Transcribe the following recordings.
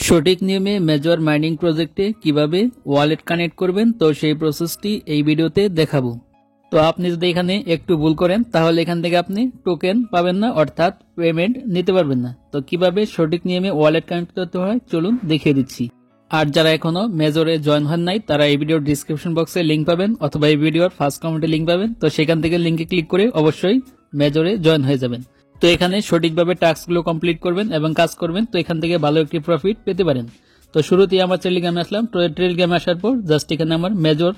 সঠিক নিয়মে major mining প্রজেক্টে কিভাবে ওয়ালেট কানেক্ট করবেন তো সেই প্রসেসটি এই ভিডিওতে দেখাবো। তো আপনি যদি এখানে একটু ভুল করেন তাহলে এখান থেকে আপনি টোকেন পাবেন না, অর্থাৎ পেমেন্ট নিতে পারবেন না। তো কিভাবে সঠিক নিয়মে ওয়ালেট কানেক্ট করতে হয় চলুন দেখিয়ে দিচ্ছি। আর যারা এখনো মেজরে জয়েন হন নাই তারা এই ভিডিওর ডিসক্রিপশন বক্সে লিংক পাবেন অথবা এই ভিডিওর ফার্স্ট কমেন্টে লিংক পাবেন। তো সেখান থেকে লিংকে ক্লিক করে অবশ্যই মেজরে জয়েন হয়ে যাবেন। তো এখানে সঠিকভাবে টাস্কগুলো কমপ্লিট করবেন এবং কাজ করবেন, তো এখান থেকে ভালো একটি প্রফিট পেতে পারেন। তো শুরুতেই আমার টেলিগ্রামে আসলাম। তো টেলিগ্রামে আসার পর জাস্ট এখানে আমার মেজর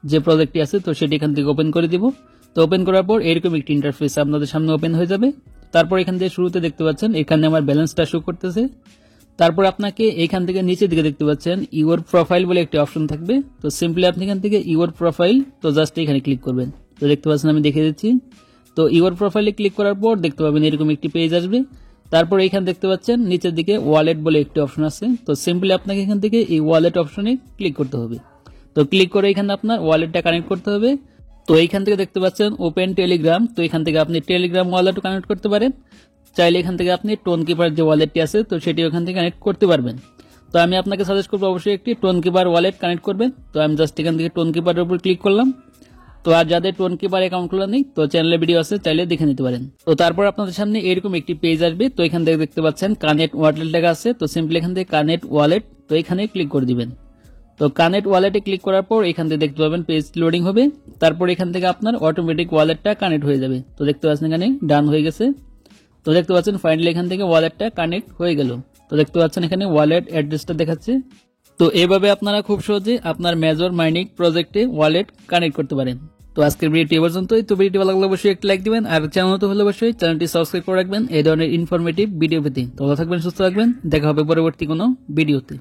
যে প্রজেক্টটি আছে তো সেটি এখান থেকে ওপেন করে দিব। তো ওপেন করার পর এরকম একটি ইন্টারফেস আপনাদের সামনে ওপেন হয়ে যাবে। তারপর এখান থেকে শুরুতে দেখতে পাচ্ছেন এখানে আমার ব্যালেন্সটা শো করতেছে। তারপর আপনাকে এখান থেকে নিচের দিকে দেখতে পাচ্ছেন ইউর প্রোফাইল বলে একটি অপশন থাকবে। তো সিম্পলি আপনি এখান থেকে ইউর প্রোফাইল তো জাস্ট এখানে ক্লিক করবেন। তো দেখতে পাচ্ছেন আমি দেখিয়ে দিচ্ছি। তো ইউর প্রোফাইলে ক্লিক করার পর দেখতে পাবেন এরকম একটি পেজ আসবে। তারপর এখানে দেখতে পাচ্ছেন নিচের দিকে ওয়ালেট বলে একটি অপশন আছে। তো সিম্পলি আপনাকে এখান থেকে এই ওয়ালেট অপশনে ক্লিক করতে হবে। তো ক্লিক করে এখানে আপনার ওয়ালেটটা কানেক্ট করতে হবে। তো এইখান থেকে দেখতে পাচ্ছেন ওপেন টেলিগ্রাম। তো এখান থেকে আপনি টেলিগ্রাম ওয়ালেটও কানেক্ট করতে পারেন, চাইলে এখান থেকে আপনি টোন কিপার যে ওয়ালেটটি আছে তো সেটি ওখান থেকে কানেক্ট করতে পারবেন। তো আমি আপনাকে সাজেস্ট করবো অবশ্যই একটি টোন কিপার ওয়ালেট কানেক্ট করবেন। তো আমি জাস্ট এখান থেকে টোন কিপারের উপর ক্লিক করলাম। তো আর যাদের টোন কিপার অ্যাকাউন্ট খোলা নেই তো চ্যানেলে ভিডিও আছে, চাইলে দেখে নিতে পারেন। তো তারপর আপনাদের সামনে এরকম একটি পেজ আসবে। তো এখান থেকে দেখতে পাচ্ছেন কানেক্ট ওয়ালেট লেখা আছে। তো সিম্পলি এখান থেকে কানেক্ট ওয়ালেট তো এখানে ক্লিক করে দিবেন। তো কানেক্ট ওয়ালেটে ক্লিক করার পর এখান থেকে দেখতে পাবেন পেজ লোডিং হবে। তারপর এখান থেকে আপনার অটোমেটিক ওয়ালেটটা কানেক্ট হয়ে যাবে। তো দেখতে পাচ্ছেন এখানে ডান হয়ে গেছে। তো দেখতে পাচ্ছেন ফাইনালি এখান থেকে ওয়ালেটটা কানেক্ট হয়ে গেল। তো দেখতে পাচ্ছেন এখানে ওয়ালেট অ্যাড্রেসটা দেখাচ্ছে। তো এভাবে আপনারা খুব সহজে আপনার মেজর মাইনিং প্রজেক্টে ওয়ালেট কানেক্ট করতে পারেন। তো আজকের ভিডিওটি এ পর্যন্তই। তো ভিডিওটি ভালো লাগলে অবশ্যই একটা লাইক দিবেন, আর চ্যানেল তো হলে অবশ্যই চ্যানেলটি সাবস্ক্রাইব করে রাখবেন এই ধরনের ইনফরমেটিভ ভিডিও পেতে। তো ভালো থাকবেন, সুস্থ থাকবেন, দেখা হবে পরবর্তী কোনো ভিডিওতে।